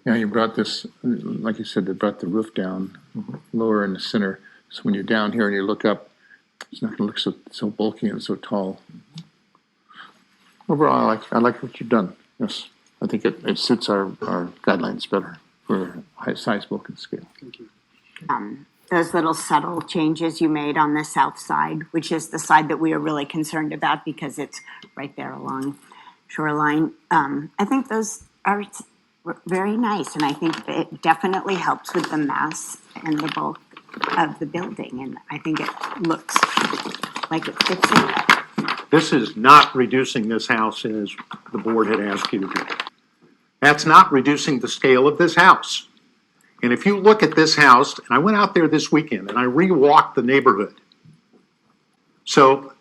Yeah, you brought this, like you said, they brought the roof down lower in the center. So when you're down here and you look up, it's not going to look so bulky and so tall. Overall, I like what you've done. Yes, I think it suits our guidelines better for high size, bulk, and scale. Thank you. Those little subtle changes you made on the south side, which is the side that we are really concerned about because it's right there along shoreline. I think those are very nice, and I think it definitely helps with the mass and the bulk of the building, and I think it looks like it fits in. This is not reducing this house as the board had asked you to do. That's not reducing the scale of this house. And if you look at this house, and I went out there this weekend and I re-walked the neighborhood. So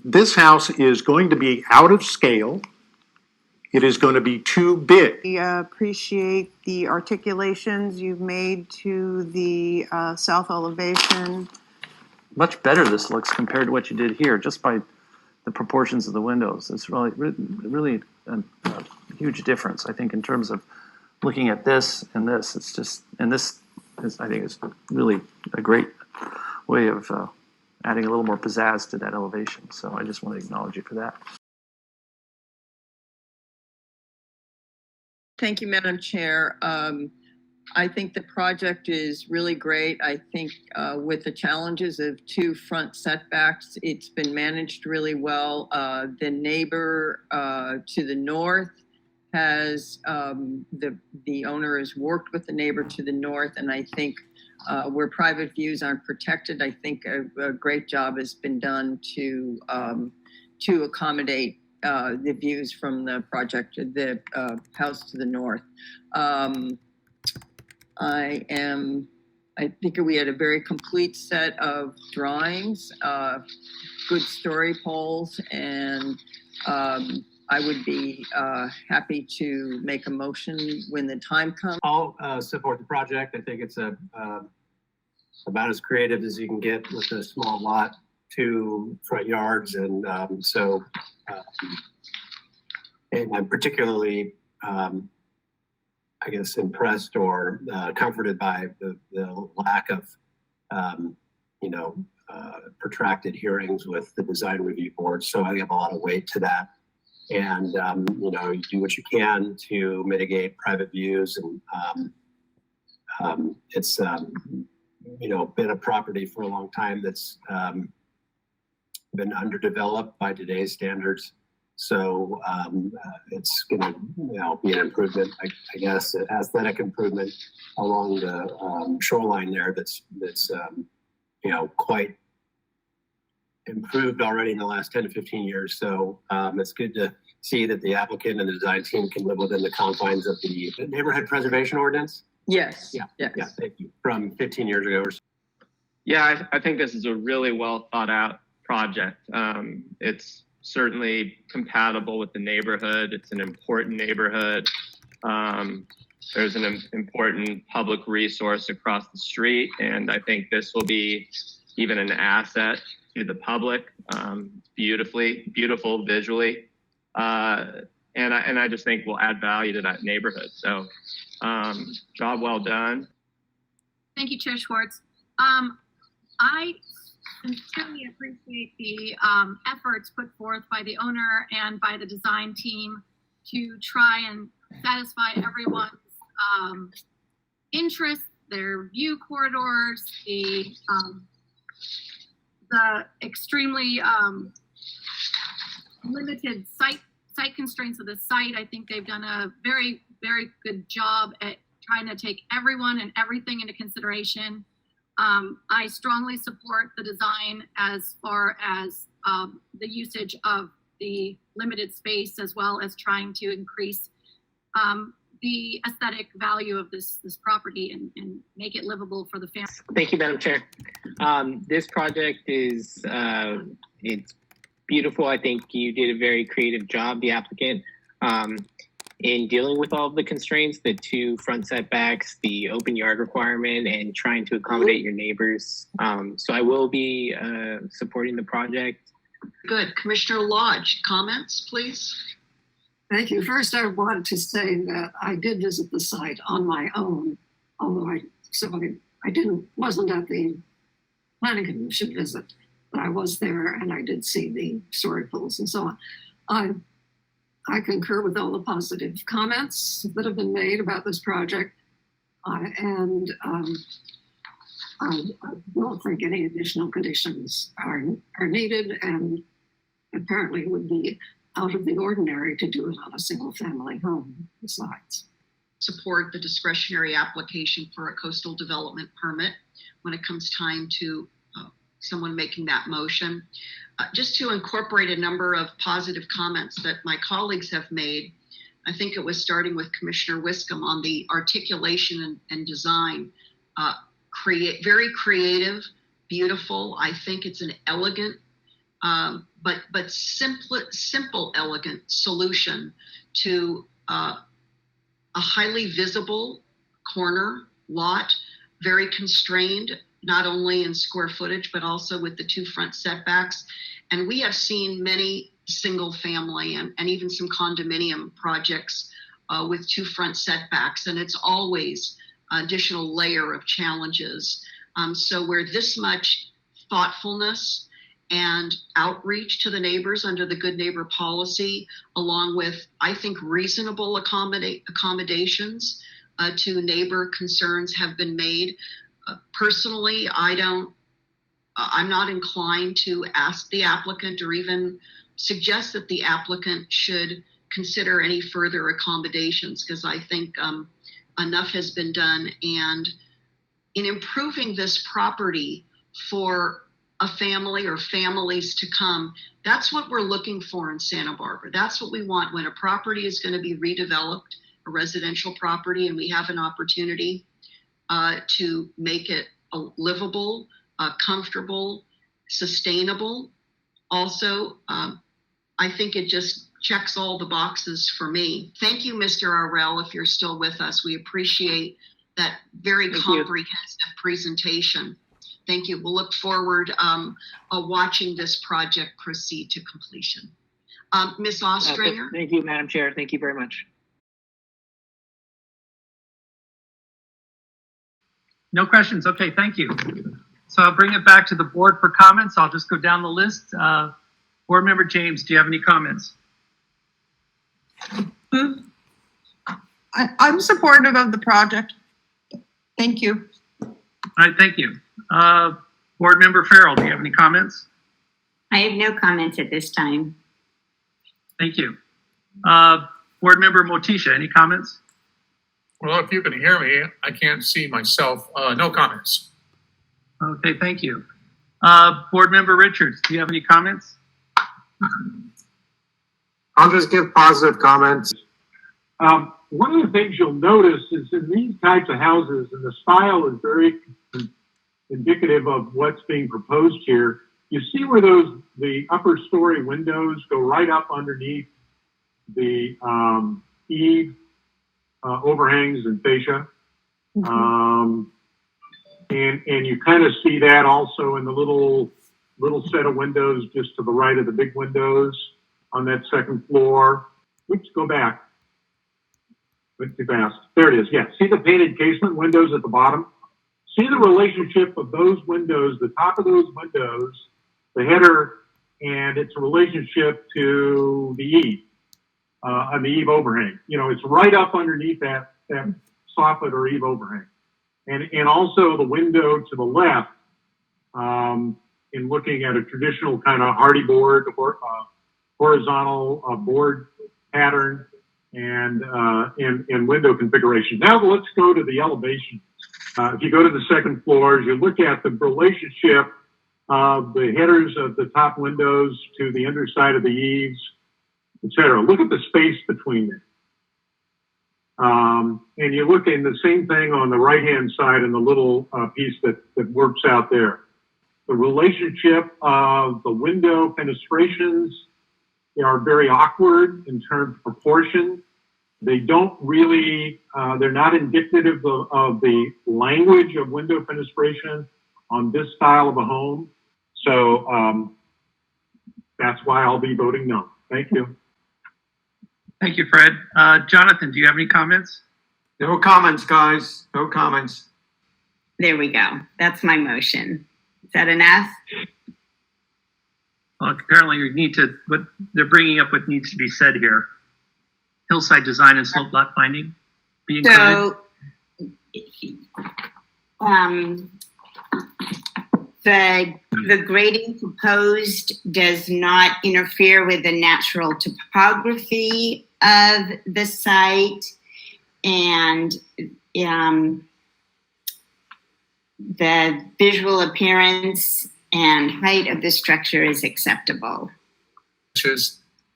this house is going to be out of scale. It is going to be too big. We appreciate the articulations you've made to the south elevation. Much better this looks compared to what you did here, just by the proportions of the windows. It's really a huge difference, I think, in terms of looking at this and this. It's just, and this is, I think, is really a great way of adding a little more pizzazz to that elevation. So I just want to acknowledge you for that. Thank you, Madam Chair. I think the project is really great. I think with the challenges of 2 front setbacks, it's been managed really well. The neighbor to the north has, the owner has worked with the neighbor to the north, and I think where private views aren't protected, I think a great job has been done to accommodate the views from the project, the house to the north. I think we had a very complete set of drawings, good story poles, and I would be happy to make a motion when the time comes. I'll support the project. I think it's about as creative as you can get with a small lot, 2 front yards, and and I'm particularly, I guess, impressed or comforted by the lack of, protracted hearings with the design review board. So I give a lot of weight to that. And, you do what you can to mitigate private views. And it's, been a property for a long time that's been underdeveloped by today's standards. So it's going to be an improvement, I guess, an aesthetic improvement along the shoreline there that's quite improved already in the last 10 to 15 years. So it's good to see that the applicant and the design team can live within the confines of the neighborhood preservation ordinance. Yes. Yeah, thank you. From 15 years ago or so. Yeah, I think this is a really well thought out project. It's certainly compatible with the neighborhood. It's an important neighborhood. There's an important public resource across the street, and I think this will be even an asset to the public. Beautiful visually, and I just think will add value to that neighborhood. So, job well done. Thank you, Chair Schwartz. I sincerely appreciate the efforts put forth by the owner and by the design team to try and satisfy everyone's interests, their view corridors, the extremely limited site constraints of the site. I think they've done a very, very good job at trying to take everyone and everything into consideration. I strongly support the design as far as the usage of the limited space, as well as trying to increase the aesthetic value of this property and make it livable for the family. Thank you, Madam Chair. This project is it's beautiful. I think you did a very creative job, the applicant, in dealing with all of the constraints, the 2 front setbacks, the open yard requirement, and trying to accommodate your neighbors. So I will be supporting the project. Good. Commissioner Lodge, comments, please? Thank you. First, I wanted to say that I did visit the site on my own, although I wasn't at the planning commission visit, but I was there and I did see the story pools and so on. I concur with all the positive comments that have been made about this project, and I don't think any additional conditions are needed, and apparently it would be out of the ordinary to do it on a single family home besides. Support the discretionary application for a coastal development permit when it comes time to someone making that motion. Just to incorporate a number of positive comments that my colleagues have made, I think it was starting with Commissioner Wiscombe on the articulation and design. Very creative, beautiful. I think it's an elegant, but simple, elegant solution to a highly visible corner lot, very constrained, not only in square footage, but also with the 2 front setbacks. And we have seen many single family and even some condominium projects with 2 front setbacks, and it's always an additional layer of challenges. So where this much thoughtfulness and outreach to the neighbors under the good neighbor policy, along with, I think, reasonable accommodations to neighbor concerns have been made. Personally, I'm not inclined to ask the applicant or even suggest that the applicant should consider any further accommodations, because I think enough has been done. And in improving this property for a family or families to come, that's what we're looking for in Santa Barbara. That's what we want when a property is going to be redeveloped, a residential property, and we have an opportunity to make it livable, comfortable, sustainable. Also, I think it just checks all the boxes for me. Thank you, Mr. Arrell, if you're still with us. We appreciate that very comprehensive presentation. Thank you. We'll look forward watching this project proceed to completion. Ms. Ostringer? Thank you, Madam Chair. Thank you very much. No questions. Okay, thank you. So I'll bring it back to the board for comments. I'll just go down the list. Board Member James, do you have any comments? I'm supportive of the project. Thank you. All right, thank you. Board Member Farrell, do you have any comments? I have no comments at this time. Thank you. Board Member Motisha, any comments? Well, if you can hear me, I can't see myself. No comments. Okay, thank you. Board Member Richards, do you have any comments? I'll just give positive comments. One of the things you'll notice is in these types of houses, and the style is very indicative of what's being proposed here, you see where the upper story windows go right up underneath the eave, overhangs and fascia. And you kind of see that also in the little set of windows just to the right of the big windows on that second floor. Oops, go back. Went too fast. There it is. Yeah, see the painted casement windows at the bottom? See the relationship of those windows, the top of those windows, the header, and its relationship to the eave, on the eave overhang. You know, it's right up underneath that soffit or eave overhang. And also the window to the left, in looking at a traditional kind of hardy board or horizontal board pattern and window configuration. Now let's go to the elevation. If you go to the second floors, you look at the relationship of the headers of the top windows to the underside of the eaves, etc. Look at the space between them. And you look in the same thing on the right-hand side in the little piece that works out there. The relationship of the window fenestrations are very awkward in terms of proportion. They don't really, they're not indicative of the language of window fenestration on this style of a home. So that's why I'll be voting no. Thank you. Thank you, Fred. Jonathan, do you have any comments? No comments, guys. No comments. There we go. That's my motion. Is that enough? Well, apparently you need to, but they're bringing up what needs to be said here. Hillside design and slope lot finding be included. So, the grading proposed does not interfere with the natural topography of the site, and the visual appearance and height of the structure is acceptable.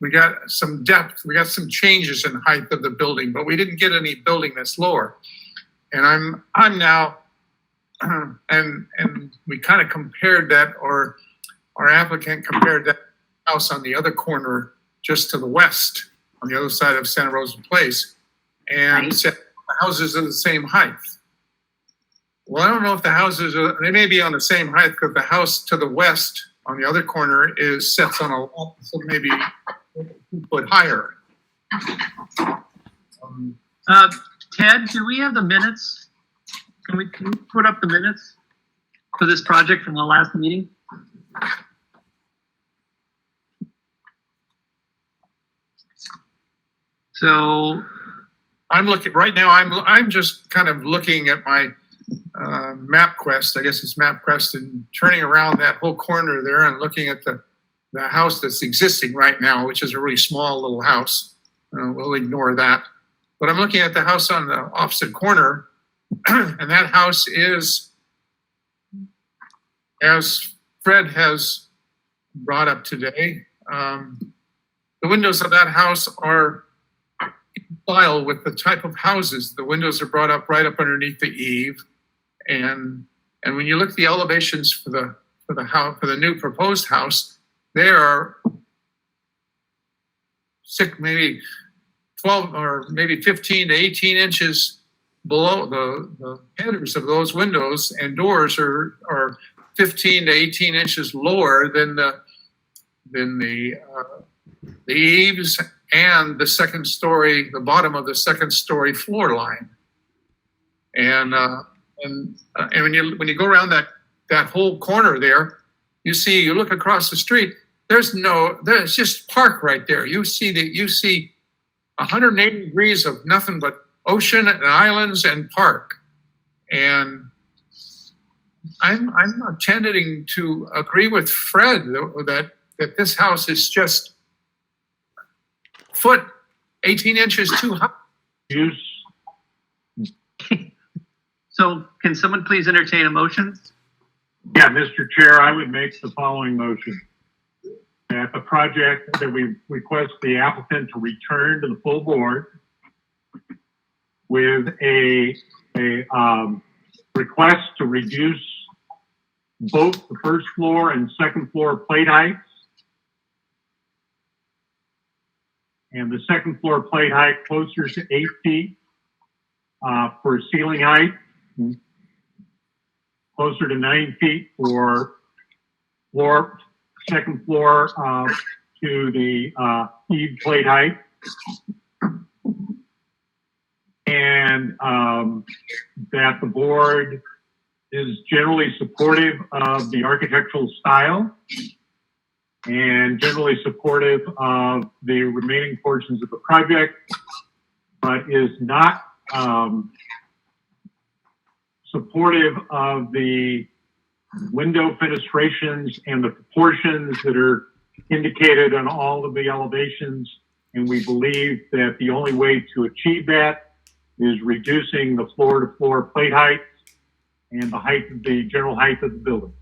We got some depth, we got some changes in height of the building, but we didn't get any building that's lower. And I'm now, and we kind of compared that, or our applicant compared that house on the other corner just to the west, on the other side of Santa Rosa Place, and said the houses are the same height. Well, I don't know if the houses are, they may be on the same height, because the house to the west on the other corner sets on a lot, so maybe 2 foot higher. Ted, do we have the minutes? Can we put up the minutes for this project from the last meeting? So I'm looking right now. I'm just kind of looking at my MapQuest. I guess it's MapQuest, and turning around that whole corner there and looking at the house that's existing right now, which is a really small little house. We'll ignore that. But I'm looking at the house on the opposite corner, and that house is, as Fred has brought up today, the windows of that house are in style with the type of houses. The windows are brought up right up underneath the eave, and when you look at the elevations for the house, for the new proposed house, they are maybe 12 or maybe 15 to 18 inches below the headers of those windows, and doors are 15 to 18 inches lower than the eaves and the second story, the bottom of the second story floor line. And when you go around that whole corner there, you look across the street, there's just park right there. You see 180 degrees of nothing but ocean and islands and park. And I'm not tending to agree with Fred that this house is just 18 inches too high. So can someone please entertain a motion? Yeah, Mr. Chair, I would make the following motion. That the project, that we request the applicant to return to the full board with a request to reduce both the first floor and second floor plate heights, and the second floor plate height closer to 8 feet for ceiling height, closer to 9 feet for second floor to the eave plate height, and that the board is generally supportive of the architectural style and generally supportive of the remaining portions of the project, but is not supportive of the window fenestrations and the proportions that are indicated on all of the elevations. And we believe that the only way to achieve that is reducing the floor to floor plate height and the general height of the building.